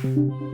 Boleh?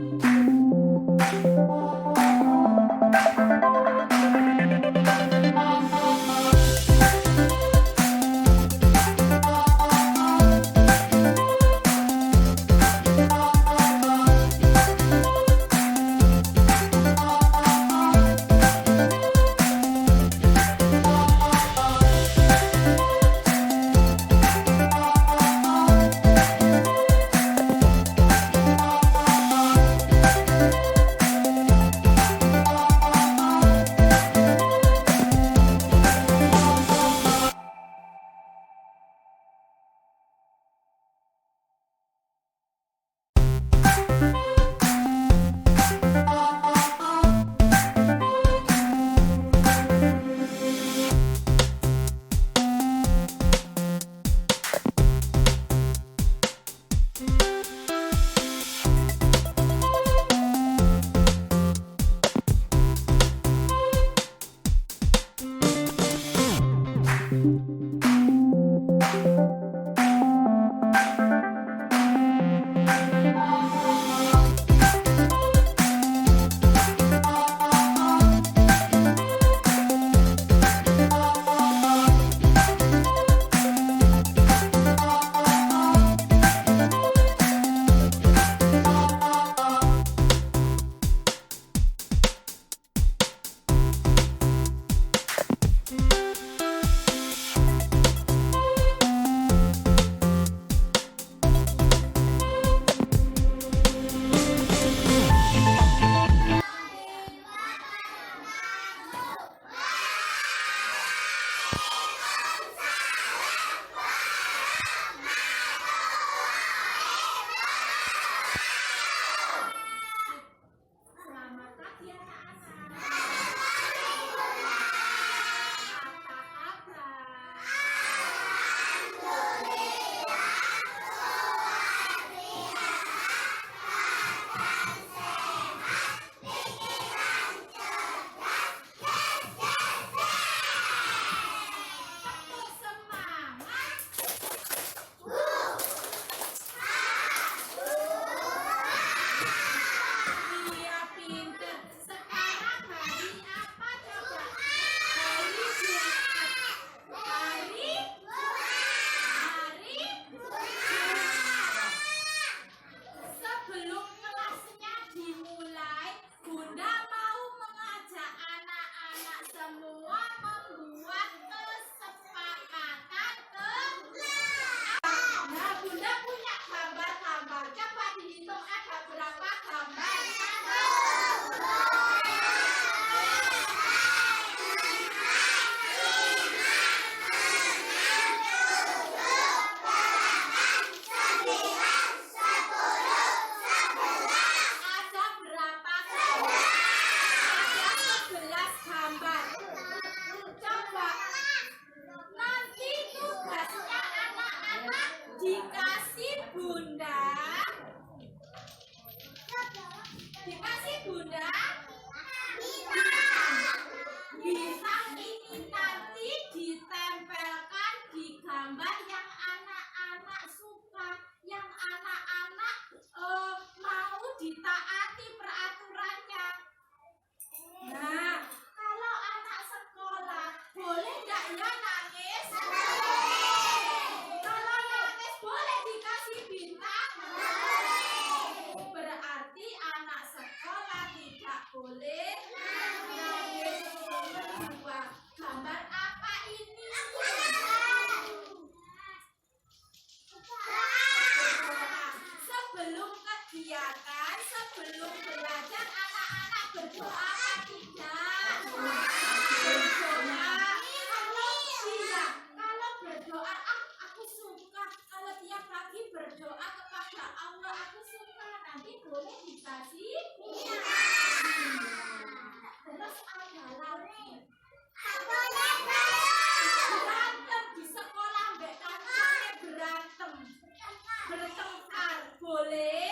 Boleh.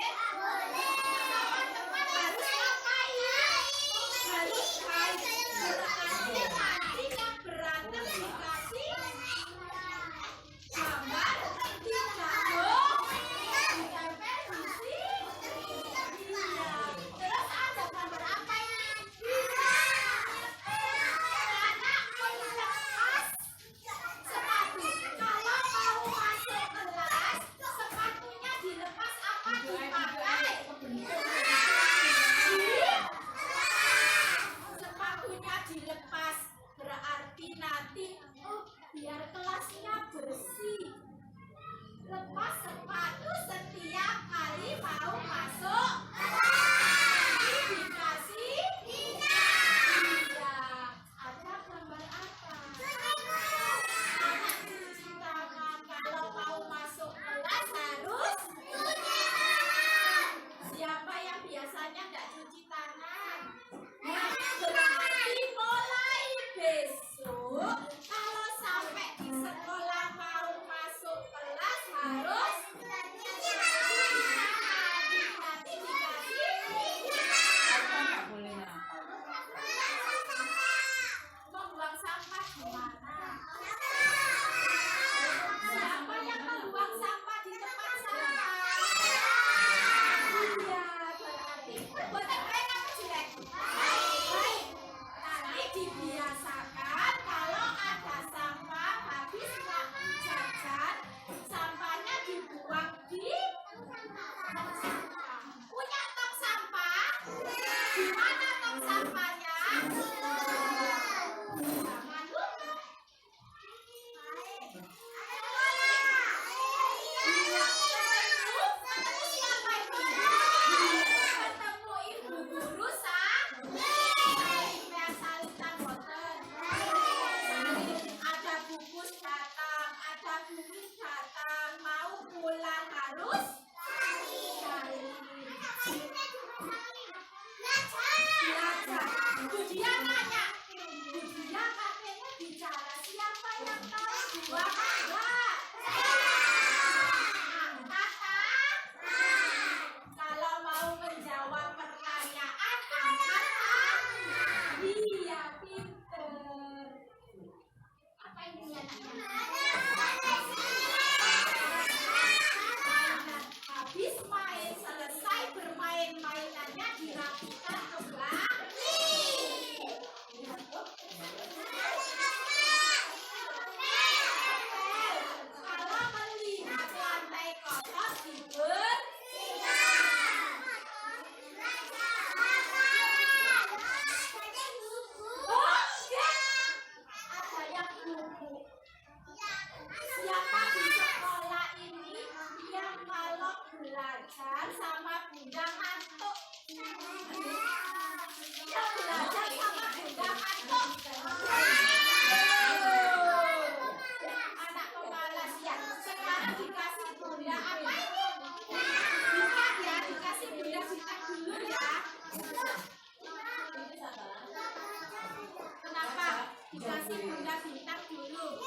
Sama teman harus ngapain? Gimana tong sampahnya? Jangan lupa. Siapa itu? Ketemu ibu guru spesialitas boten. Ada bungkus datang, ada bungkus datang, mau pulang harus cari. Belajar. Bu dia nanya, Bu dia katanya bicara siapa yang tahu dua kata? Kalau mau menjawab pertanyaan angkat tangan. Iya, pinter. Apa ini anaknya? Habis main selesai bermain mainannya dirapikan kembali. Kalau melihat lantai kotor dibersihkan. Oh, ada yang buku. Siapa di sekolah ini yang kalau belajar sama bunda ngantuk? Yang belajar sama bunda ngantuk? Anak pemalas ya. Sekarang dikasih bunda apa ini? Bukan ya, dikasih bunda bintang dulu ya. Kenapa? Dikasih bunda bintang dulu.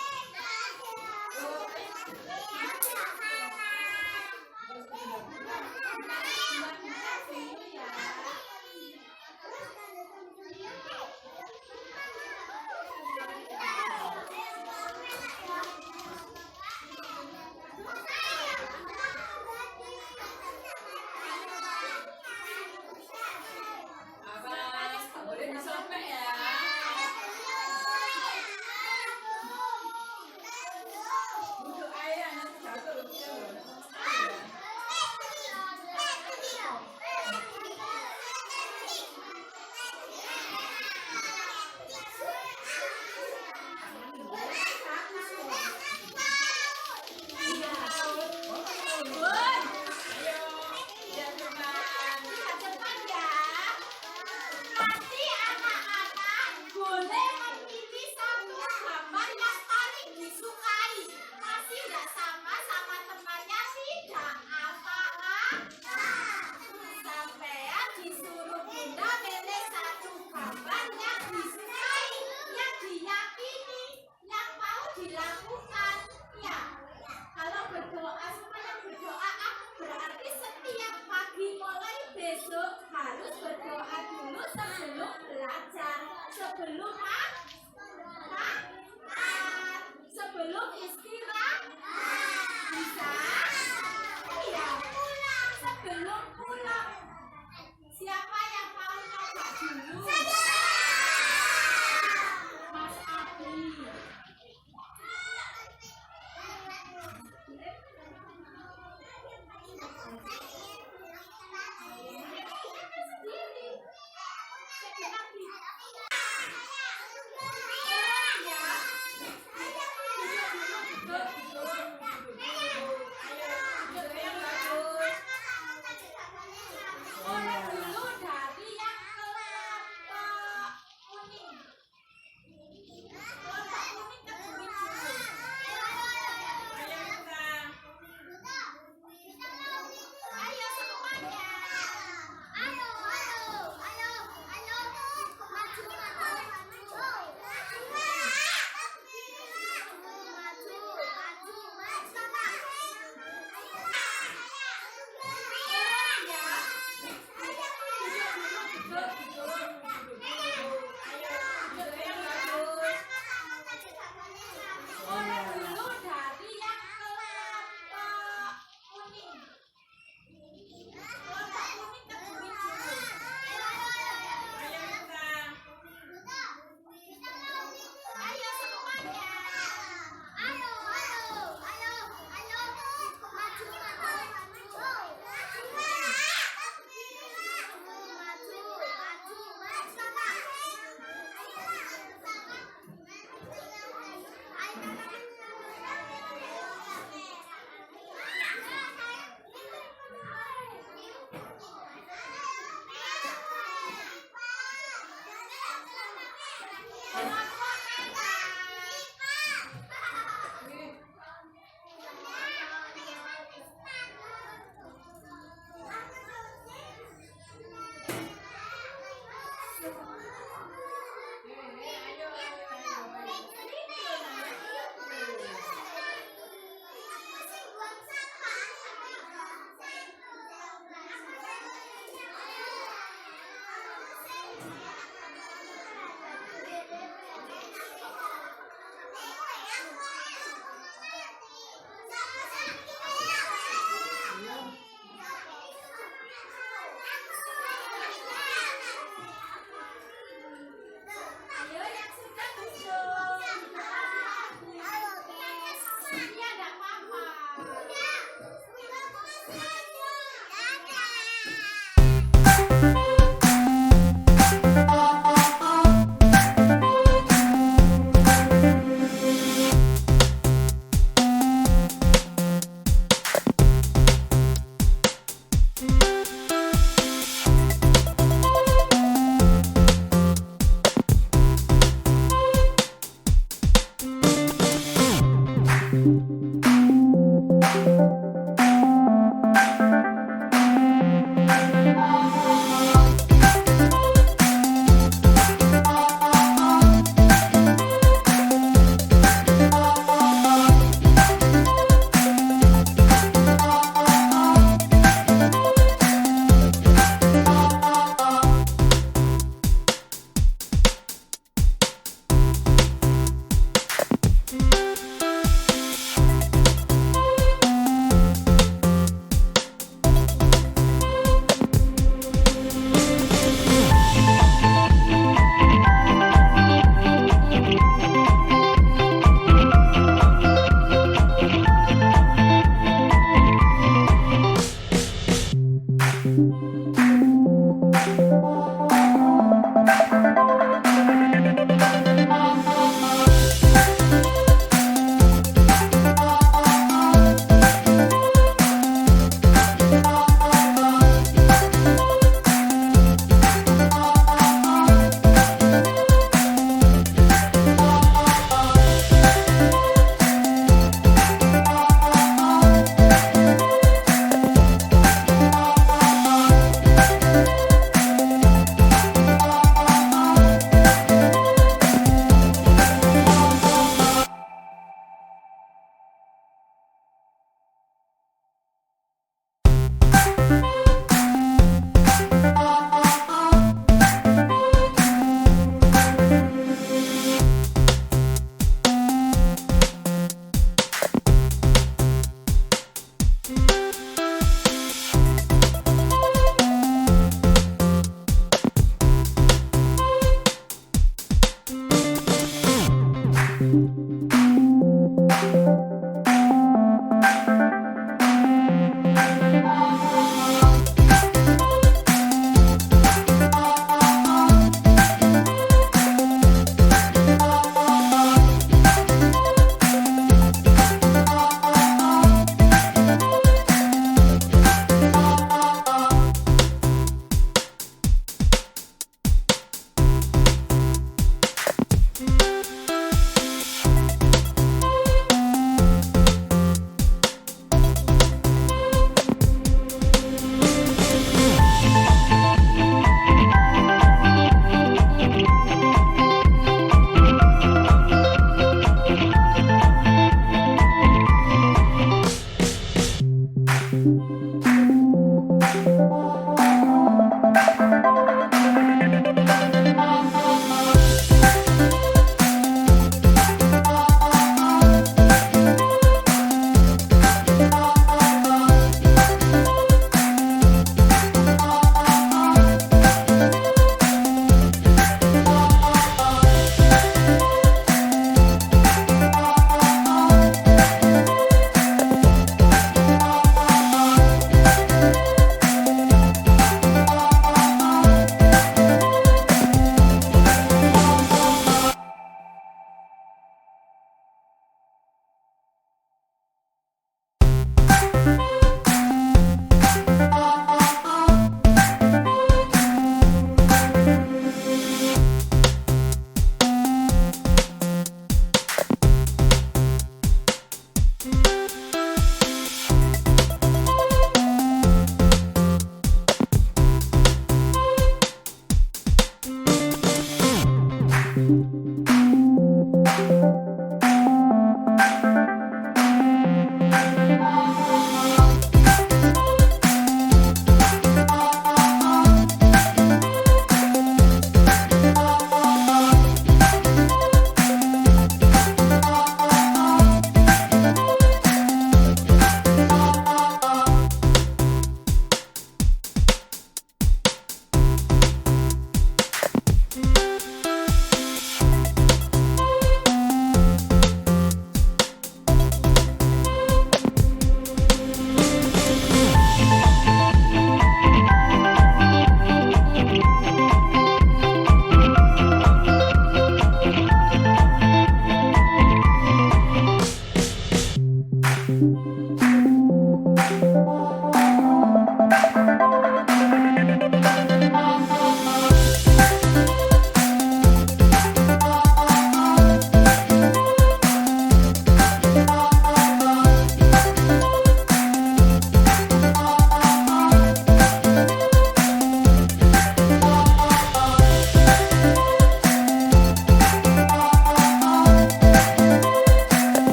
Harus berdoa dulu sebelum belajar, sebelum sebelum istirahat, bisa? Iya. Sebelum pulang, siapa yang mau coba dulu? Mas Abi.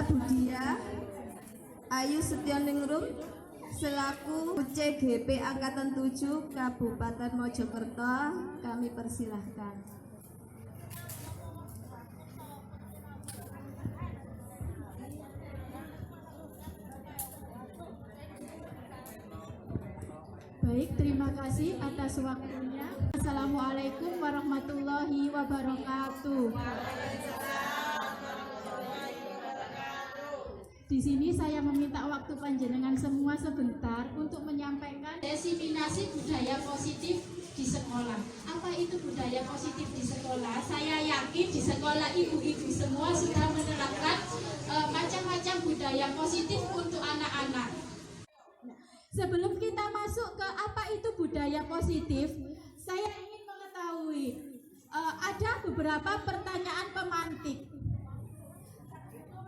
Budia Ayu Setioningrum selaku CGP Angkatan 7 Kabupaten Mojokerto, kami persilahkan. Baik, terima kasih atas waktunya. Assalamualaikum warahmatullahi wabarakatuh. Di sini saya meminta waktu panjenengan semua sebentar untuk menyampaikan diseminasi budaya positif di sekolah. Apa itu budaya positif di sekolah? Saya yakin di sekolah ibu-ibu semua sudah menerapkan macam-macam budaya positif untuk anak-anak. Sebelum kita masuk ke apa itu budaya positif, saya ingin mengetahui ada beberapa pertanyaan pemantik.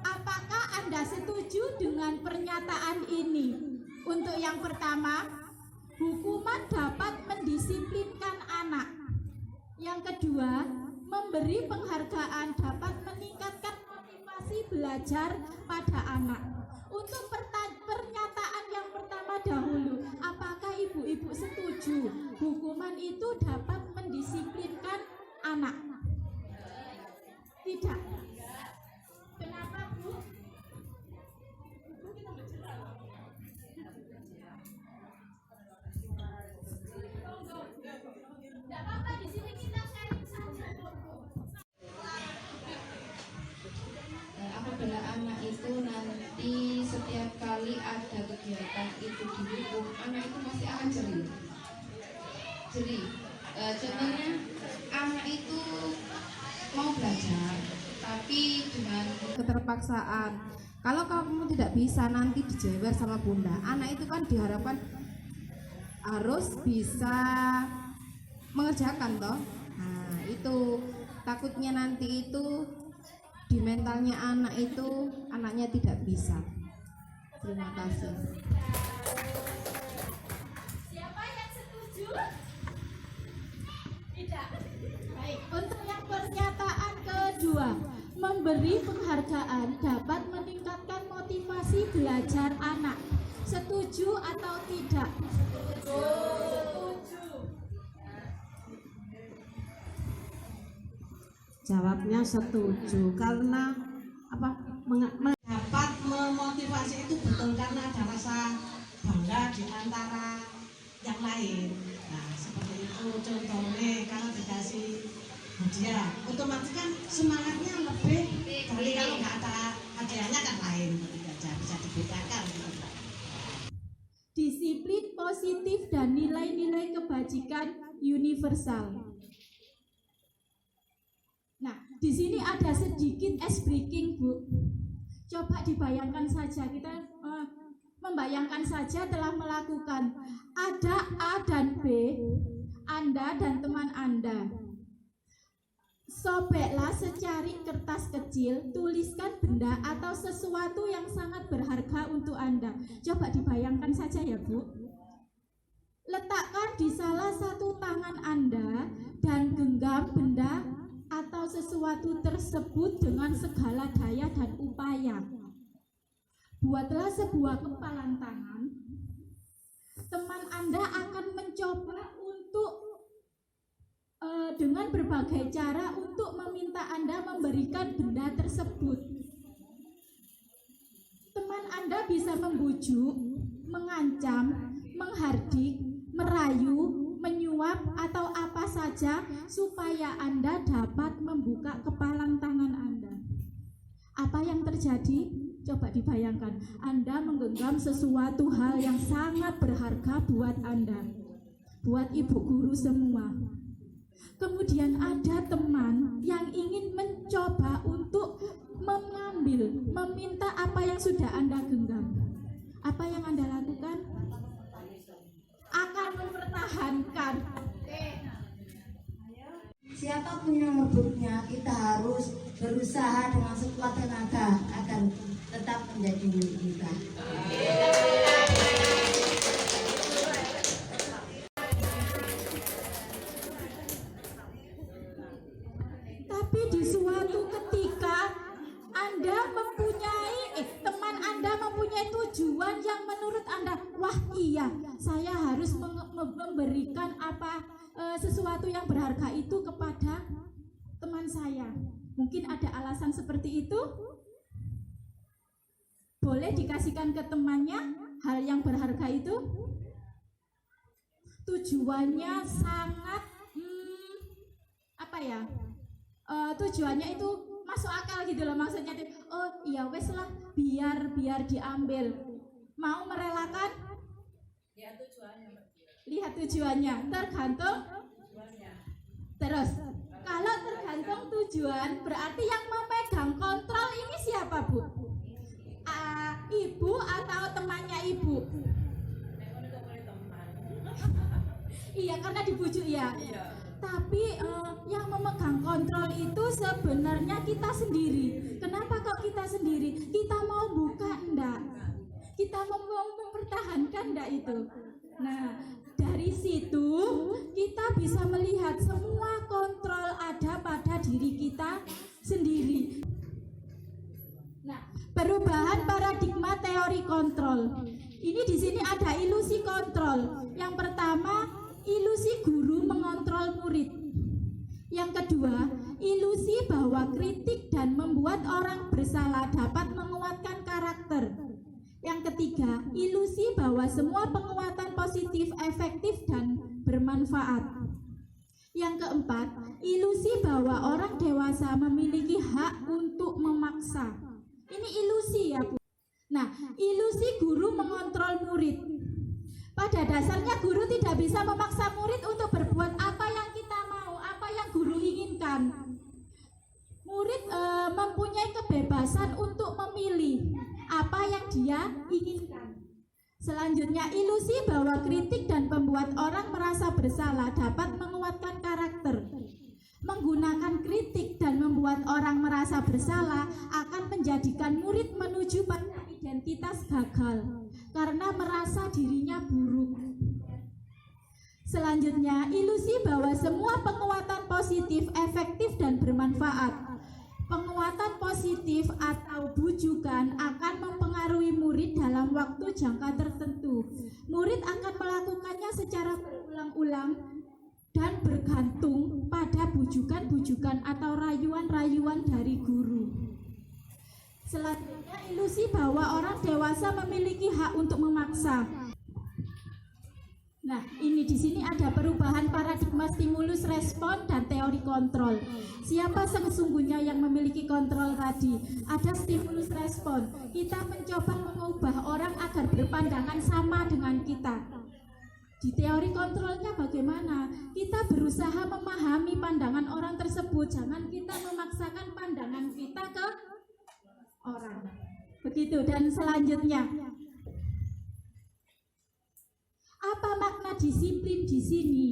Apakah Anda setuju dengan pernyataan ini? Untuk yang pertama, hukuman dapat mendisiplinkan anak. Yang kedua, memberi penghargaan dapat meningkatkan motivasi belajar pada anak. Untuk pernyataan yang pertama dahulu, apakah ibu-ibu setuju hukuman itu dapat mendisiplinkan anak? Tidak. Kenapa, Bu? Tidak apa-apa, di sini kita sharing saja. Apabila anak itu nanti setiap kali ada kegiatan itu dihukum, anak itu pasti akan jeri. Contohnya anak itu mau belajar, tapi dengan Keterpaksaan. Kalau kamu tidak bisa nanti dijewer sama bunda. Anak itu kan diharapkan harus bisa mengerjakan toh. Nah, itu takutnya nanti itu di mentalnya anak itu anaknya tidak bisa. Terima kasih. Siapa yang setuju? Tidak. Baik, untuk yang pernyataan kedua, memberi penghargaan dapat meningkatkan motivasi belajar anak. Setuju atau tidak? Setuju. Jawabnya setuju karena dapat memotivasi itu betul karena ada rasa bangga di antara yang lain. Nah, seperti itu contohnya kalau dikasih hadiah, otomatis kan semangatnya lebih dari kalau nggak ada hadiahnya kan lain, bisa dibedakan. Disiplin positif dan nilai-nilai kebajikan universal. Nah, di sini ada sedikit ice breaking, Bu. Coba dibayangkan saja, kita membayangkan saja telah melakukan ada A dan B, Anda dan teman Anda. Sobeklah secari kertas kecil, tuliskan benda atau sesuatu yang sangat berharga untuk Anda. Coba dibayangkan saja ya, Bu. Letakkan di salah satu tangan Anda dan genggam benda atau sesuatu tersebut dengan segala daya dan upaya. Buatlah sebuah kempalan tangan. Teman Anda akan mencoba untuk dengan berbagai cara untuk meminta Anda memberikan benda tersebut. Teman Anda bisa membujuk, mengancam, menghardik, merayu, menyuap atau apa saja supaya Anda dapat membuka kepalang tangan Anda. Apa yang terjadi? Coba dibayangkan, Anda menggenggam sesuatu hal yang sangat berharga buat Anda, buat ibu guru semua. Kemudian ada teman yang ingin mencoba untuk mengambil, meminta apa yang sudah Anda genggam. Apa yang Anda lakukan? Akan mempertahankan. Siapapun yang merebutnya, kita harus berusaha dengan sekuat tenaga agar tetap menjadi milik kita. Tapi di suatu ketika Anda mempunyai saya harus memberikan sesuatu yang berharga itu kepada teman saya. Mungkin ada alasan seperti itu. Boleh dikasihkan ke temannya hal yang berharga itu. Tujuannya sangat tujuannya itu masuk akal gitu loh, maksudnya oh iya wes lah, biar diambil, mau merelakan. Lihat tujuannya, tergantung. Terus kalau tergantung tujuan, berarti yang memegang kontrol ini siapa, Bu? Ibu atau temannya ibu? Iya, karena dibujuk ya. Tapi yang memegang kontrol itu sebenarnya kita sendiri. Kenapa kok kita sendiri? Kita mau buka enggak? Kita mau mempertahankan enggak itu? Nah, dari situ kita bisa melihat semua kontrol ada pada diri kita sendiri. Nah, perubahan paradigma teori kontrol. Ini di sini ada ilusi kontrol. Yang pertama, ilusi guru mengontrol murid. Yang kedua, ilusi bahwa kritik dan membuat orang bersalah dapat menguatkan karakter. Yang ketiga, ilusi bahwa semua penguatan positif efektif dan bermanfaat. Yang keempat, ilusi bahwa orang dewasa memiliki hak untuk memaksa. Ini ilusi ya, Bu. Nah, ilusi guru mengontrol murid. Pada dasarnya guru tidak bisa memaksa murid untuk berbuat apa yang kita mau, apa yang guru inginkan. Murid mempunyai kebebasan untuk memilih apa yang dia inginkan. Selanjutnya, ilusi bahwa kritik dan membuat orang merasa bersalah dapat menguatkan karakter. Menggunakan kritik dan membuat orang merasa bersalah akan menjadikan murid menuju pada identitas gagal karena merasa dirinya buruk. Selanjutnya, ilusi bahwa semua penguatan positif efektif dan bermanfaat. Penguatan positif atau bujukan akan mempengaruhi murid dalam waktu jangka tertentu. Murid akan melakukannya secara berulang-ulang dan bergantung pada bujukan-bujukan atau rayuan-rayuan dari guru. Selanjutnya, ilusi bahwa orang dewasa memiliki hak untuk memaksa. Nah, ini di sini ada perubahan paradigma stimulus respon dan teori kontrol. Siapa sesungguhnya yang memiliki kontrol tadi? Ada stimulus respon. Kita mencoba mengubah orang agar berpandangan sama dengan kita. Di teori kontrolnya bagaimana? Kita berusaha memahami pandangan orang tersebut. Jangan kita memaksakan pandangan kita ke orang. Begitu. Dan selanjutnya, apa makna disiplin di sini?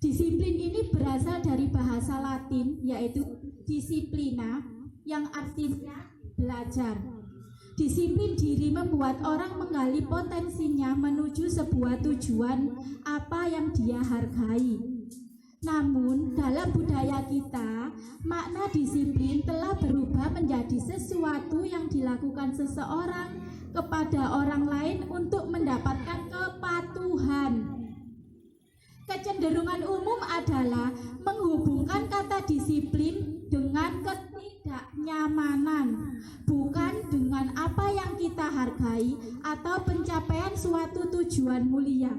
Disiplin ini berasal dari bahasa Latin, yaitu disiplina, yang artinya belajar. Disiplin diri membuat orang menggali potensinya menuju sebuah tujuan apa yang dia hargai. Namun, dalam budaya kita, makna disiplin telah berubah menjadi sesuatu yang dilakukan seseorang kepada orang lain untuk mendapatkan kepatuhan. Kecenderungan umum adalah menghubungkan kata disiplin dengan ketidaknyamanan, bukan dengan apa yang kita hargai atau pencapaian suatu tujuan mulia.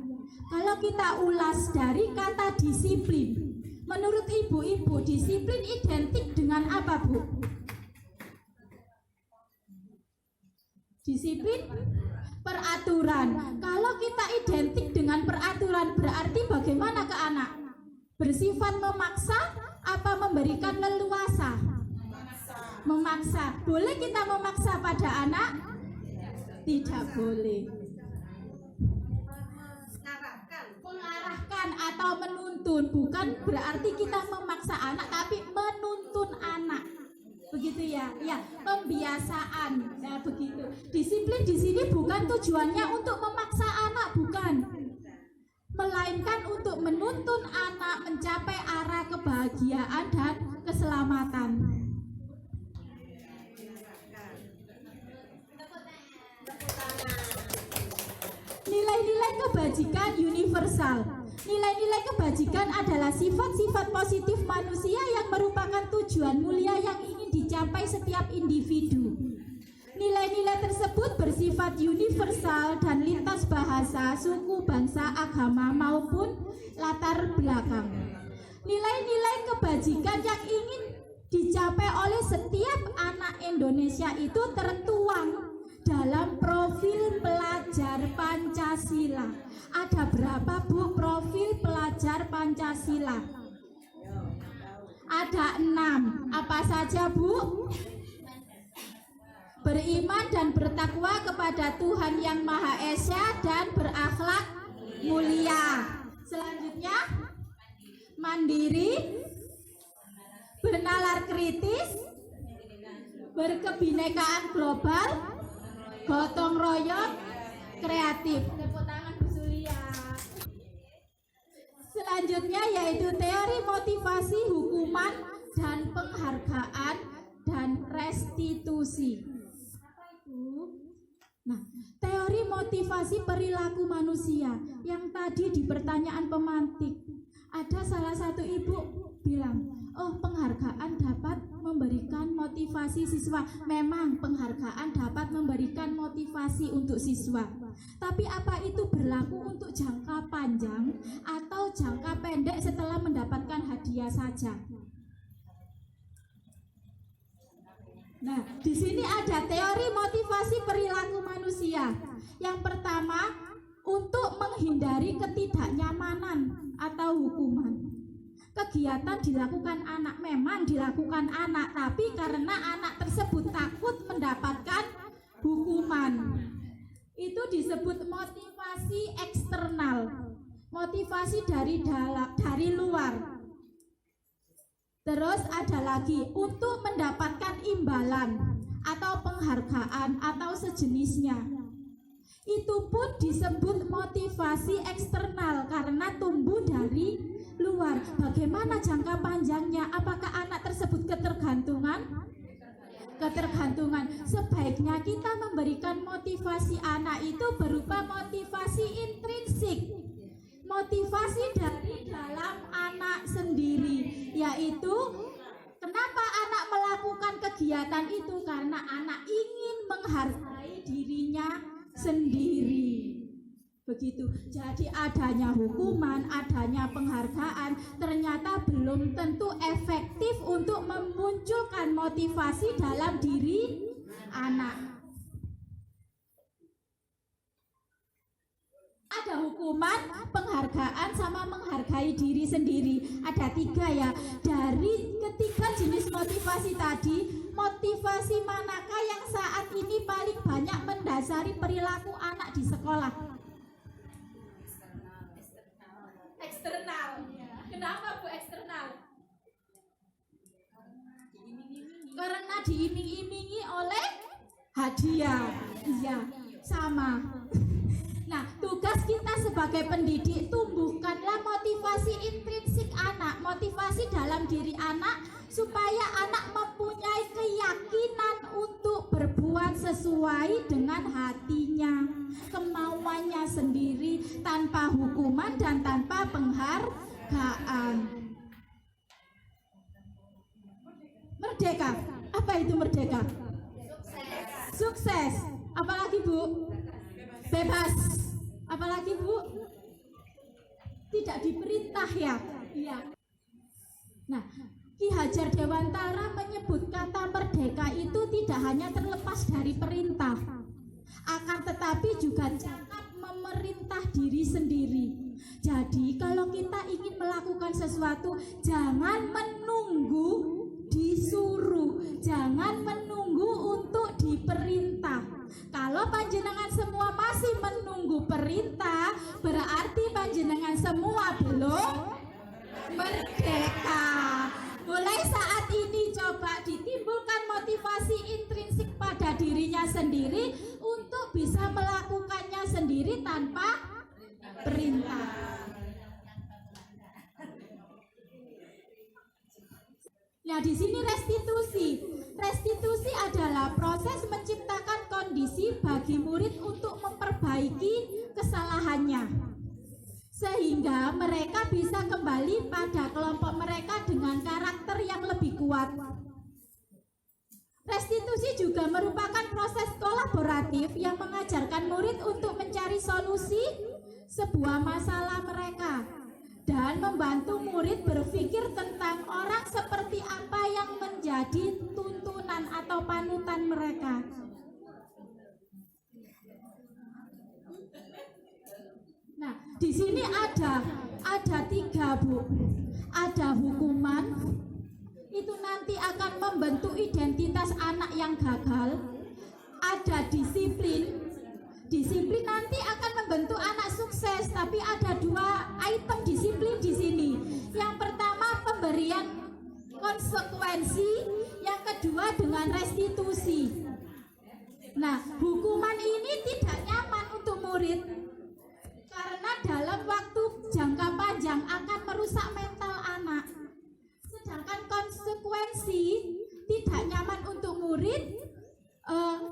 Kalau kita ulas dari kata disiplin, menurut ibu-ibu, disiplin identik dengan apa, Bu? Disiplin peraturan. Kalau kita identik dengan peraturan, berarti bagaimana ke anak? Bersifat memaksa apa memberikan leluasa? Memaksa. Boleh kita memaksa pada anak? Tidak boleh. Mengarahkan atau menuntun, bukan berarti kita memaksa anak, tapi menuntun anak. Begitu ya, ya, pembiasaan. Nah, begitu. Disiplin di sini bukan tujuannya untuk memaksa anak, bukan. Melainkan untuk menuntun anak mencapai arah kebahagiaan dan keselamatan. Nilai Nilai-nilai kebajikan universal. Nilai-nilai kebajikan adalah sifat-sifat positif manusia yang merupakan tujuan mulia yang ingin dicapai setiap individu. Nilai-nilai tersebut bersifat universal dan lintas bahasa, suku, bangsa, agama maupun latar belakang. Nilai-nilai kebajikan yang ingin dicapai oleh setiap anak Indonesia itu tertuang dalam profil pelajar Pancasila. Ada berapa, Bu, profil pelajar Pancasila? Ada 6. Apa saja, Bu? Beriman dan bertakwa kepada Tuhan Yang Maha Esa dan berakhlak mulia. Selanjutnya, mandiri, bernalar kritis, berkebinekaan global, gotong royong, kreatif. Tepuk tangan Bu Sulia. Selanjutnya yaitu teori motivasi, hukuman, dan penghargaan dan restitusi. Nah, teori motivasi perilaku manusia yang tadi di pertanyaan pemantik, ada salah satu ibu bilang, oh, penghargaan dapat memberikan motivasi siswa. Memang penghargaan dapat memberikan motivasi untuk siswa. Tapi apa itu berlaku untuk jangka panjang atau jangka pendek setelah mendapatkan hadiah saja? Nah, di sini ada teori motivasi perilaku manusia. Yang pertama, untuk menghindari ketidaknyamanan atau hukuman. Kegiatan dilakukan anak, memang dilakukan anak, tapi karena anak tersebut takut mendapatkan hukuman. Itu disebut motivasi eksternal. Motivasi dari dalam, dari luar. Terus ada lagi untuk mendapatkan imbalan atau penghargaan atau sejenisnya. Itu pun disebut motivasi eksternal karena tumbuh dari luar. Bagaimana jangka panjangnya? Apakah anak tersebut ketergantungan? Ketergantungan. Sebaiknya kita memberikan motivasi anak itu berupa motivasi intrinsik. Motivasi dari dalam anak sendiri, yaitu kenapa anak melakukan kegiatan itu? Karena anak ingin menghargai dirinya sendiri. Begitu. Jadi adanya hukuman, adanya penghargaan ternyata belum tentu efektif untuk memunculkan motivasi dalam diri anak. Ada hukuman, penghargaan, sama menghargai diri sendiri. Ada 3 ya. Dari ketiga jenis motivasi tadi, motivasi manakah yang saat ini paling banyak mendasari perilaku anak di sekolah? Eksternal. Kenapa Bu eksternal? Karena diiming-imingi oleh hadiah. Iya, sama. Nah, tugas kita sebagai pendidik, tumbuhkanlah motivasi intrinsik anak, motivasi dalam diri anak, supaya anak mempunyai keyakinan untuk berbuat sesuai dengan hatinya, kemauannya sendiri, tanpa hukuman dan tanpa penghargaan. Merdeka. Apa itu merdeka? Sukses. Apalagi, Bu? Bebas. Apalagi, Bu? Tidak diperintah ya? Iya. Nah, Ki Hajar Dewantara menyebut kata merdeka itu tidak hanya terlepas dari perintah, akan tetapi juga cakap memerintah diri sendiri. Jadi kalau kita ingin melakukan sesuatu, jangan menunggu disuruh, jangan menunggu untuk diperintah. Kalau panjenengan semua masih menunggu perintah, berarti panjenengan semua belum merdeka. Mulai saat ini coba ditimbulkan motivasi intrinsik pada dirinya sendiri untuk bisa melakukannya sendiri tanpa perintah. Nah, di sini restitusi. Restitusi adalah proses menciptakan kondisi bagi murid untuk memperbaiki kesalahan masalahannya, sehingga mereka bisa kembali pada kelompok mereka dengan karakter yang lebih kuat. Restitusi juga merupakan proses kolaboratif yang mengajarkan murid untuk mencari solusi sebuah masalah mereka dan membantu murid berpikir tentang orang seperti apa yang menjadi tuntunan atau panutan mereka. Nah, di sini ada 3, Bu. Ada hukuman, itu nanti akan membentuk identitas anak yang gagal. Ada disiplin nanti akan membentuk anak sukses. Tapi ada 2 item disiplin di sini. Yang pertama pemberian konsekuensi, yang kedua dengan restitusi. Nah, hukuman ini tidak nyaman untuk murid karena dalam waktu jangka panjang akan merusak mental anak. Sedangkan konsekuensi tidak nyaman untuk murid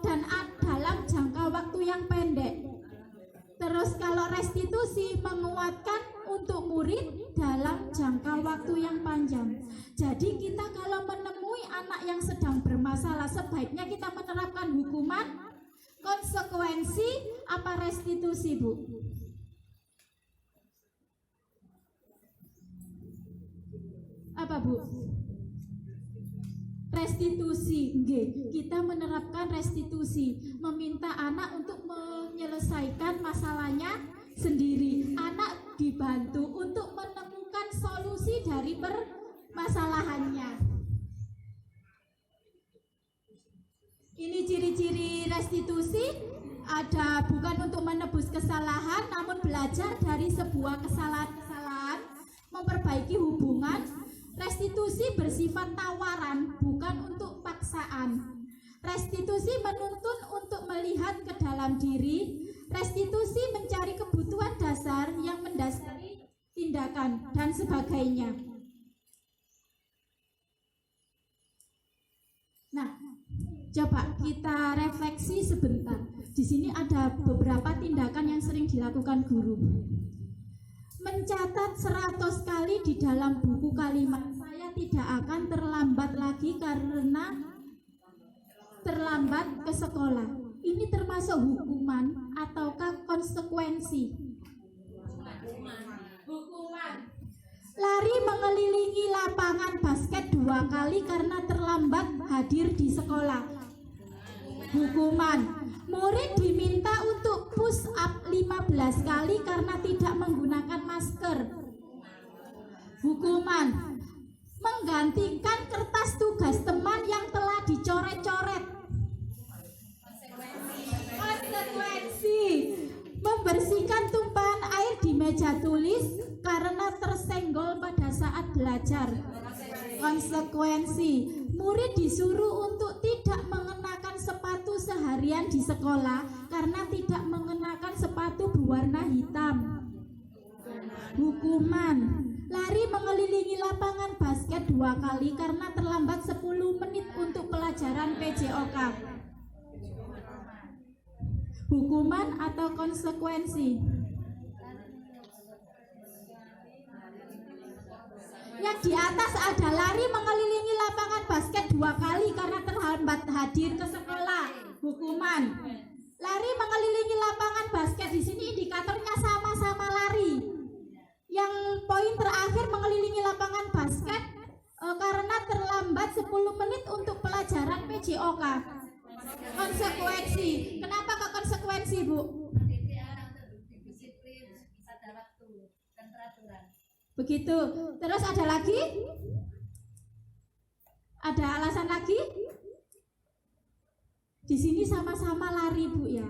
dan dalam jangka waktu yang pendek. Terus kalau restitusi menguatkan untuk murid dalam jangka waktu yang panjang. Jadi kita kalau menemui anak yang sedang bermasalah, sebaiknya kita menerapkan hukuman, konsekuensi, apa restitusi, Bu? Apa, Bu? Restitusi. Kita menerapkan restitusi, meminta anak untuk menyelesaikan masalahnya sendiri. Anak dibantu untuk menemukan solusi dari permasalahannya. Ini ciri-ciri restitusi. Ada bukan untuk menebus kesalahan, namun belajar dari sebuah kesalahan-kesalahan, memperbaiki hubungan. Restitusi bersifat tawaran, bukan untuk paksaan. Restitusi menuntun untuk melihat ke dalam diri. Restitusi mencari kebutuhan dasar yang mendasari tindakan dan sebagainya. Nah, coba kita refleksi sebentar. Di sini ada beberapa tindakan yang sering dilakukan guru. Mencatat 100 kali di dalam buku kalimat, saya tidak akan terlambat lagi karena terlambat ke sekolah. Ini termasuk hukuman ataukah konsekuensi? Hukuman. Lari mengelilingi lapangan basket 2 kali karena terlambat hadir di sekolah. Hukuman. Murid diminta untuk push up 15 kali karena tidak menggunakan masker. Hukuman. Menggantikan kertas tugas teman yang telah dicoret-coret. Konsekuensi. Membersihkan tumpahan air di meja tulis karena tersenggol pada saat belajar. Konsekuensi. Murid disuruh untuk tidak mengenakan sepatu seharian di sekolah karena tidak mengenakan sepatu berwarna hitam. Hukuman. Lari mengelilingi lapangan basket 2 kali karena terlambat 10 menit untuk pelajaran PJOK. Hukuman atau konsekuensi? Yang di atas ada lari mengelilingi lapangan basket 2 kali karena terlambat hadir ke sekolah. Hukuman. Lari mengelilingi lapangan basket, di sini indikatornya sama-sama lari. Yang poin terakhir mengelilingi lapangan basket karena terlambat 10 menit untuk pelajaran PJOK. Konsekuensi. Kenapa kok konsekuensi, Bu? Begitu. Terus ada lagi? Ada alasan lagi? Di sini sama-sama lari, Bu, ya.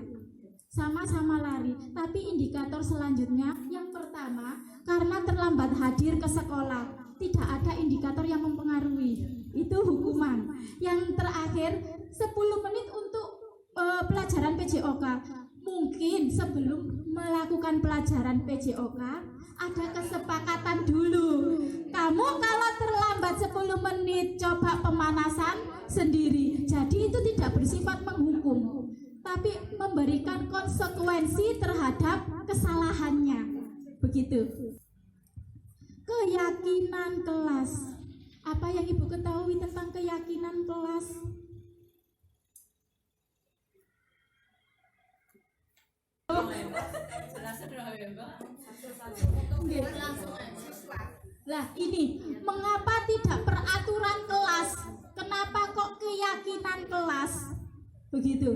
Sama-sama lari. Tapi indikator selanjutnya, yang pertama, karena terlambat hadir ke sekolah, tidak ada indikator yang mempengaruhi. Itu hukuman. Yang terakhir, 10 menit untuk pelajaran PJOK. Mungkin sebelum melakukan pelajaran PJOK ada kesepakatan dulu. Kamu kalau terlambat 10 menit coba pemanasan sendiri. Jadi itu tidak bersifat menghukum, tapi memberikan konsekuensi terhadap kesalahannya. Begitu. Keyakinan kelas. Apa yang Ibu ketahui tentang keyakinan kelas? Lah ini, mengapa tidak peraturan kelas? Kenapa kok keyakinan kelas? Begitu.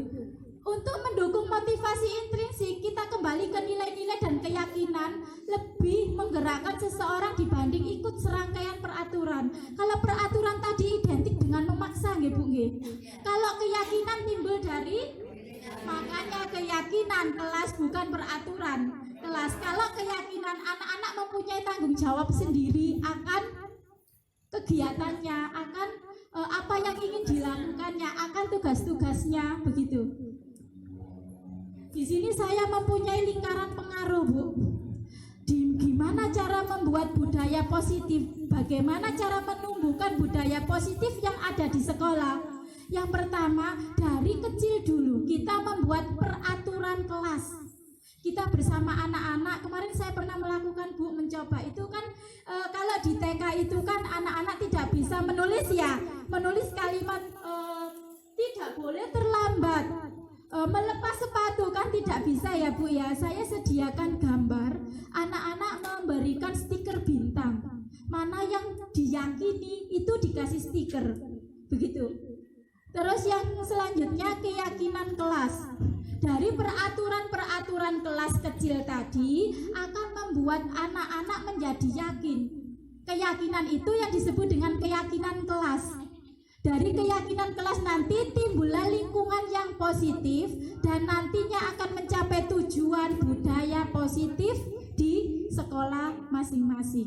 Untuk mendukung motivasi intrinsik, kita kembali ke nilai-nilai dan keyakinan, lebih menggerakkan seseorang dibanding ikut serangkaian peraturan. Kalau peraturan tadi identik dengan memaksa, nggih Bu nggih. Kalau keyakinan timbul dari, makanya keyakinan kelas bukan peraturan kelas. Kalau keyakinan, anak-anak mempunyai tanggung jawab sendiri akan kegiatannya, akan apa yang ingin dilakukannya, akan tugas-tugasnya, begitu. Di sini saya mempunyai lingkaran pengaruh, Bu. Gimana cara membuat budaya positif? Bagaimana cara menumbuhkan budaya positif yang ada di sekolah? Yang pertama, dari kecil dulu kita membuat peraturan kelas. Kita bersama anak-anak, kemarin saya pernah melakukan, Bu, mencoba itu kan kalau di TK itu kan anak-anak tidak bisa menulis ya, menulis kalimat tidak boleh terlambat. Melepas sepatu kan tidak bisa ya Bu ya. Saya sediakan gambar, anak-anak memberikan stiker bintang. Mana yang diyakini itu dikasih stiker. Begitu. Terus yang selanjutnya keyakinan kelas. Dari peraturan-peraturan kelas kecil tadi akan membuat anak-anak menjadi yakin. Keyakinan itu yang disebut dengan keyakinan kelas. Dari keyakinan kelas nanti timbullah lingkungan yang positif dan nantinya akan mencapai tujuan budaya positif di sekolah masing-masing.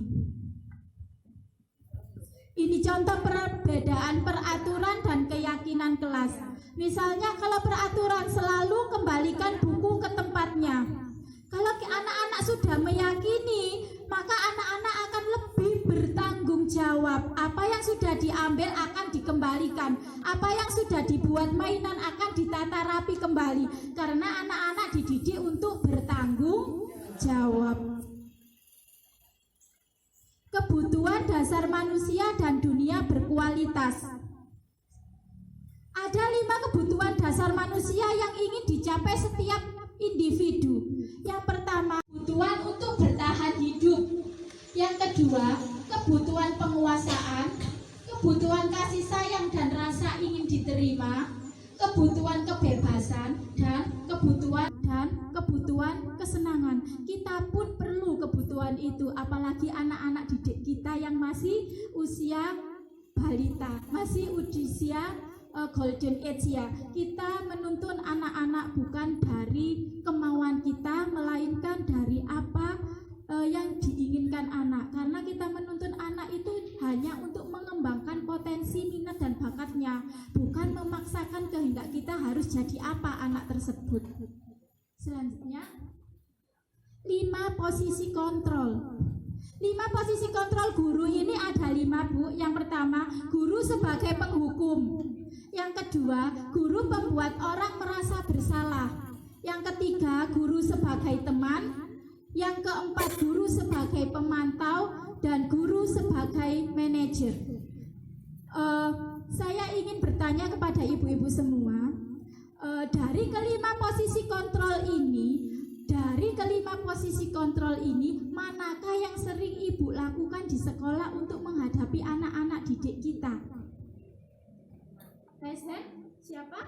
Ini contoh perbedaan peraturan dan keyakinan kelas. Misalnya kalau peraturan selalu kembalikan buku ke tempatnya. Kalau anak-anak sudah meyakini, maka anak-anak akan lebih bertanggung jawab. Apa yang sudah diambil akan dikembalikan. Apa yang sudah dibuat mainan akan ditata rapi kembali. Karena anak-anak dididik untuk bertanggung jawab. Kebutuhan dasar manusia dan dunia berkualitas. Ada 5 kebutuhan dasar manusia yang ingin dicapai setiap individu. Yang pertama, kebutuhan untuk bertahan hidup. Yang kedua, kebutuhan penguasaan, kebutuhan kasih sayang dan rasa ingin diterima, kebutuhan kebebasan dan kebutuhan kesenangan. Kita pun perlu kebutuhan itu, apalagi anak-anak didik kita yang masih usia balita, masih usia golden age ya. Kita menuntun anak-anak bukan dari kemauan kita, melainkan dari apa yang diinginkan anak. Karena kita menuntun anak itu hanya untuk mengembangkan potensi minat dan bakatnya, bukan memaksakan kehendak kita harus jadi apa anak tersebut. Selanjutnya, 5 posisi kontrol. 5 posisi kontrol guru ini ada 5, Bu. Yang pertama, guru sebagai penghukum. Yang kedua, guru membuat orang merasa bersalah. Yang ketiga, guru sebagai teman. Yang keempat, guru sebagai pemantau. Dan guru sebagai manajer. Saya ingin bertanya kepada ibu-ibu semua, dari kelima posisi kontrol ini, manakah yang sering ibu lakukan di sekolah untuk menghadapi anak-anak didik kita? Raise hand. Siapa?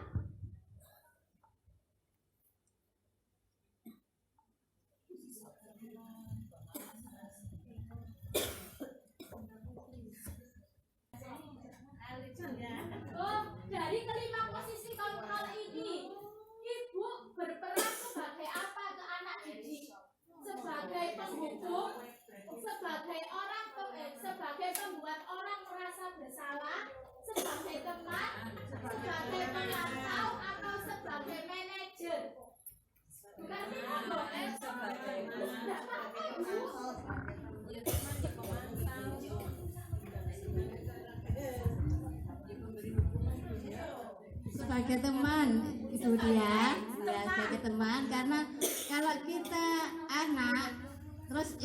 Oh, dari kelima posisi kontrol ini, ibu berperan sebagai apa ke anak didik? Sebagai penghukum, sebagai pembuat orang merasa bersalah, sebagai teman, sebagai pemantau, atau sebagai manajer? Bukan Sebagai teman, itu dia. Ya, sebagai teman, karena kalau kita anak terus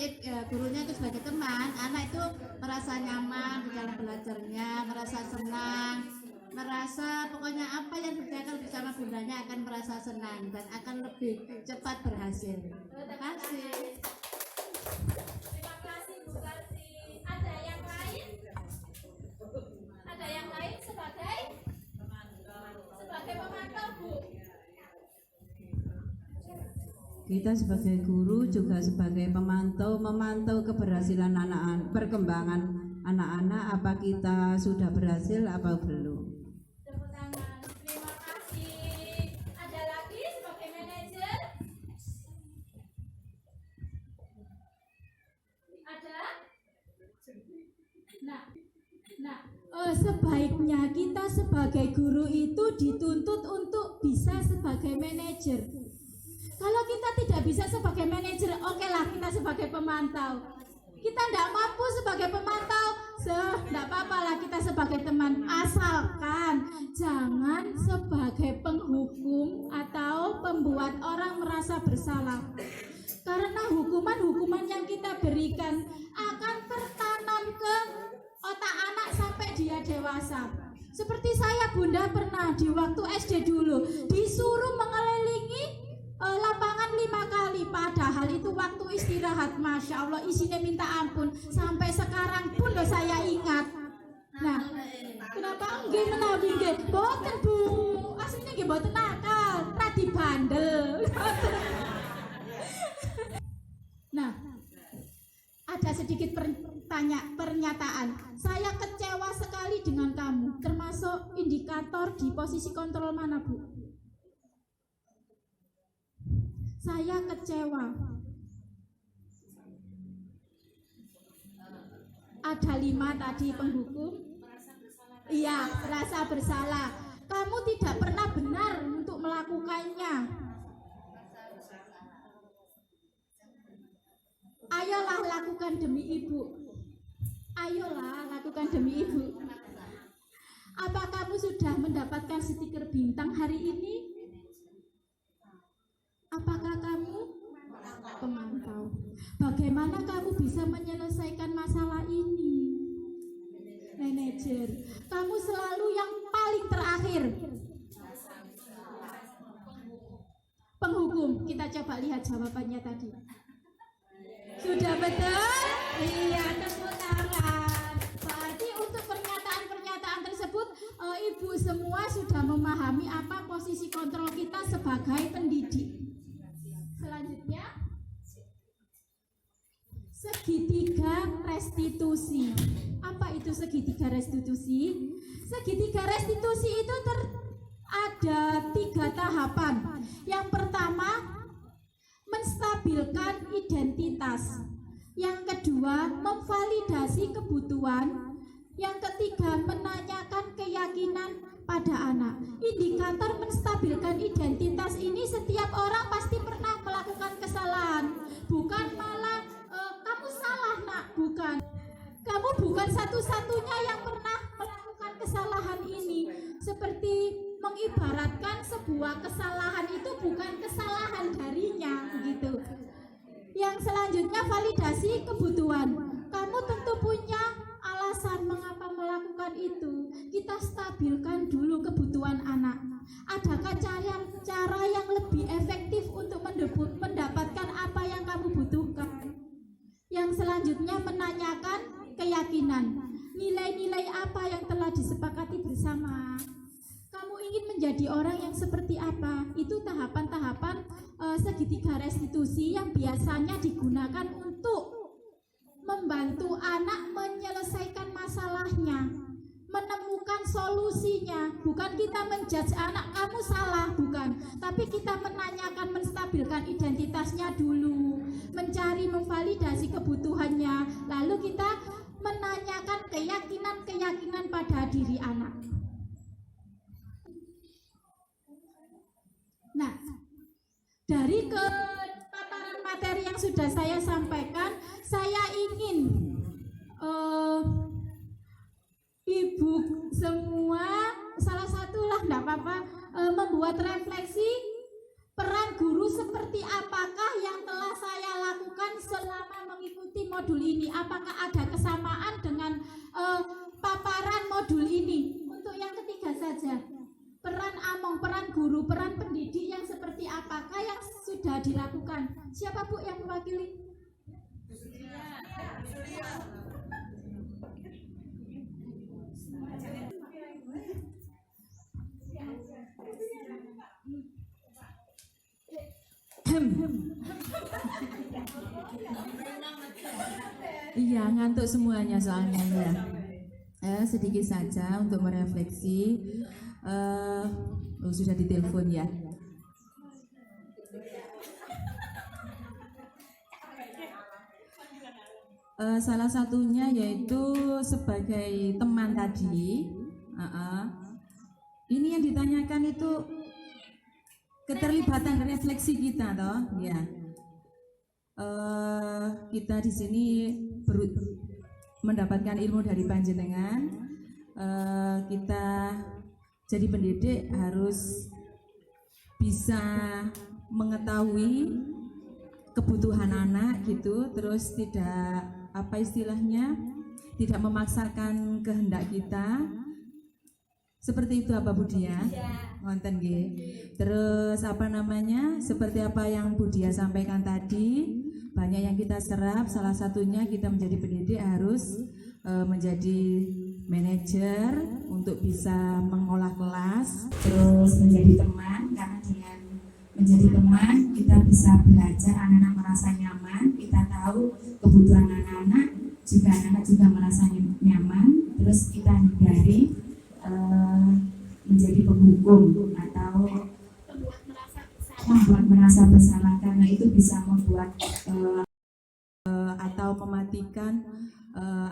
gurunya itu sebagai teman, anak itu merasa nyaman di dalam belajarnya, merasa senang, merasa pokoknya apa yang dikerjakan bersama bundanya akan merasa senang dan akan lebih cepat berhasil. Terima kasih. Terima kasih Bu Karti. Ada yang lain? Ada yang lain sebagai pemantau Bu? Kita sebagai guru juga sebagai pemantau, memantau keberhasilan anak-anak, perkembangan anak-anak, apa kita sudah berhasil apa belum. Tepuk tangan. Terima kasih. Ada lagi sebagai manajer? Ada? Sebaiknya kita sebagai guru itu dituntut untuk bisa sebagai manajer. Kalau kita tidak bisa sebagai manajer, oke lah kita sebagai pemantau. Kita tidak mampu sebagai pemantau, tidak apa-apa lah kita sebagai teman. Asalkan jangan sebagai penghukum atau pembuat orang merasa bersalah. Karena hukuman-hukuman yang kita berikan akan tertanam ke otak anak sampai dia dewasa. Seperti saya Bunda pernah di waktu SD dulu disuruh mengelilingi lapangan 5 kali, padahal itu waktu istirahat. Masya Allah isinya minta ampun, sampai sekarang pun loh saya ingat. Nah, kenapa enggak menawi enggak? Boten Bu, aslinya enggak boten nakal, tadi bandel. Nah, ada sedikit pernyataan. Saya kecewa sekali dengan kamu, termasuk indikator di posisi kontrol mana Bu? Saya kecewa. Ada 5 tadi penghukum. Iya, merasa bersalah. Kamu tidak pernah benar untuk melakukannya. Ayolah lakukan demi ibu. Ayolah lakukan demi ibu. Apa kamu sudah mendapatkan stiker bintang hari ini? Apakah kamu pemantau? Bagaimana kamu bisa menyelesaikan masalah ini? Manajer, kamu selalu yang paling terakhir. Penghukum, kita coba lihat jawabannya tadi. Sudah betul? Iya, tepuk tangan. Berarti untuk pernyataan-pernyataan tersebut, ibu semua sudah memahami apa posisi kontrol kita sebagai pendidik. Selanjutnya, segitiga restitusi. Apa itu segitiga restitusi? Segitiga restitusi itu ada 3 tahapan. Yang pertama, menstabilkan identitas. Yang kedua, memvalidasi kebutuhan. Yang ketiga, menanyakan keyakinan pada anak. Indikator menstabilkan identitas ini setiap orang pasti pernah melakukan kesalahan. Bukan malah kamu salah nak, bukan. Kamu bukan satu-satunya yang pernah melakukan kesalahan ini. Seperti mengibaratkan sebuah kesalahan itu bukan kesalahan darinya, begitu. Yang selanjutnya validasi kebutuhan. Kamu tentu punya alasan mengapa melakukan itu. Kita stabilkan dulu kebutuhan anak. Adakah cara yang lebih efektif untuk mendapatkan apa yang kamu butuhkan? Yang selanjutnya menanyakan keyakinan. Nilai-nilai apa yang telah disepakati bersama? Kamu ingin menjadi orang yang seperti apa? Itu tahapan-tahapan segitiga restitusi yang biasanya digunakan untuk membantu anak menyelesaikan masalahnya, menemukan solusinya. Bukan kita menjudge anak kamu salah, bukan. Tapi kita menanyakan, menstabilkan identitasnya dulu, mencari, memvalidasi kebutuhannya. Lalu kita menanyakan keyakinan-keyakinan pada diri anak. Nah, dari paparan materi yang sudah saya sampaikan, saya ingin ibu semua, salah satulah enggak apa-apa, membuat refleksi seperti apakah yang telah saya lakukan selama mengikuti modul ini? Apakah ada kesamaan dengan paparan modul ini? Untuk yang ketiga saja, peran among, peran guru, peran pendidik yang seperti apakah yang sudah dilakukan? Siapa Bu yang mewakili? Iya, ngantuk semuanya soalnya ya. Sedikit saja untuk merefleksi. Sudah ditelepon ya. Salah satunya yaitu sebagai teman tadi. Ini yang ditanyakan itu keterlibatan refleksi kita, toh, ya. Kita di sini mendapatkan ilmu dari panjenengan. Kita jadi pendidik harus bisa mengetahui kebutuhan anak gitu, terus tidak apa istilahnya, tidak memaksakan kehendak kita. Seperti itu apa Budia? Ngonten nggih. Terus apa namanya? Seperti apa yang Budia sampaikan tadi, banyak yang kita serap. Salah satunya kita menjadi pendidik harus menjadi manajer untuk bisa mengolah kelas, terus menjadi teman, karena dengan menjadi teman kita bisa belajar, anak-anak merasa nyaman, kita tahu kebutuhan anak-anak, jika anak-anak juga merasa nyaman, terus kita hindari menjadi penghukum atau membuat merasa bersalah, karena itu bisa membuat atau mematikan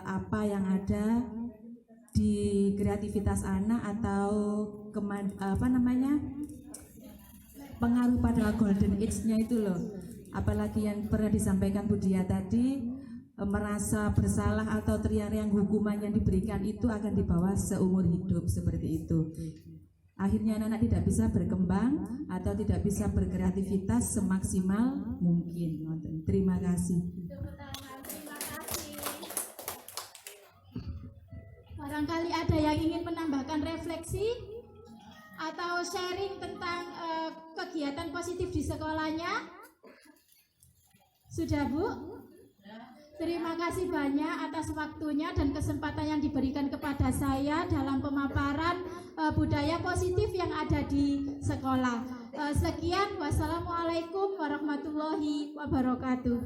apa yang ada di kreativitas anak atau pengaruh pada golden age-nya itu loh. Apalagi yang pernah disampaikan Budia tadi, merasa bersalah atau teriak-teriak hukuman yang diberikan itu akan dibawa seumur hidup seperti itu. Akhirnya anak-anak tidak bisa berkembang atau tidak bisa berkreativitas semaksimal mungkin. Terima kasih. Barangkali ada yang ingin menambahkan refleksi atau sharing tentang kegiatan positif di sekolahnya? Sudah Bu? Terima kasih banyak atas waktunya dan kesempatan yang diberikan kepada saya dalam pemaparan budaya positif yang ada di sekolah. Sekian, wassalamualaikum warahmatullahi wabarakatuh.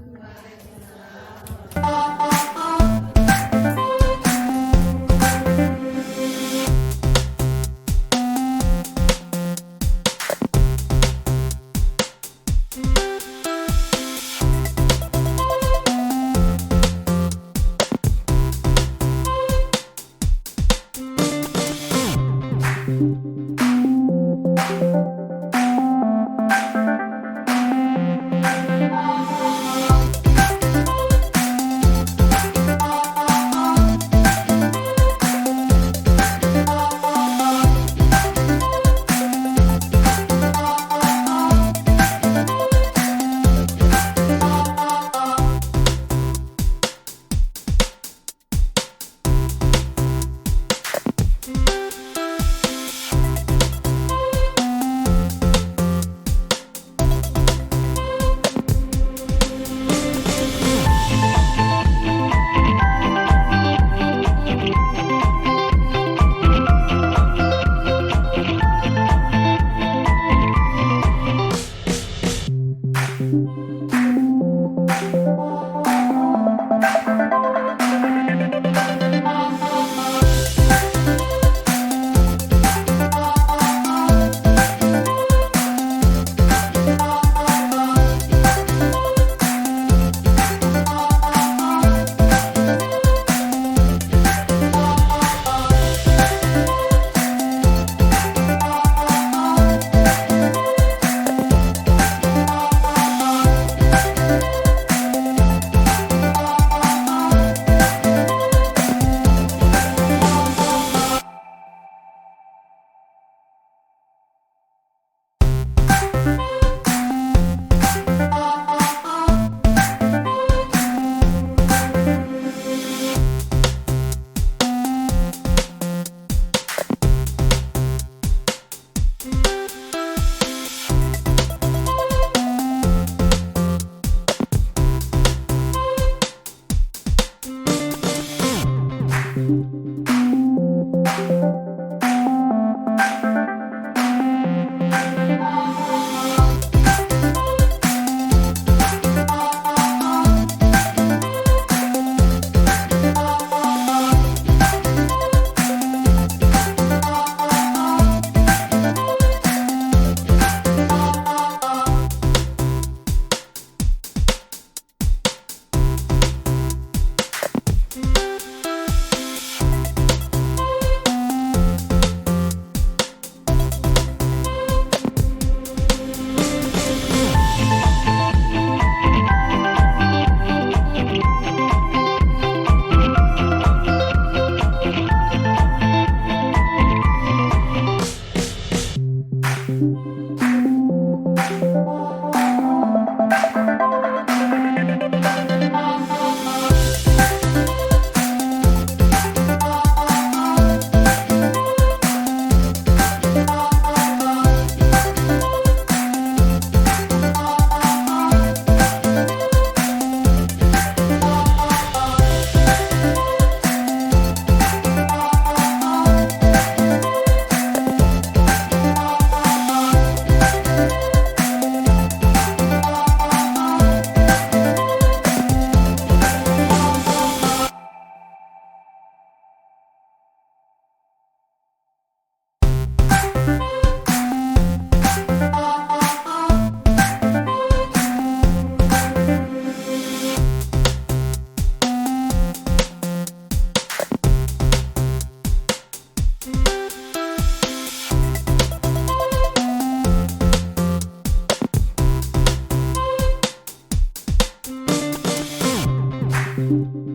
Thank you.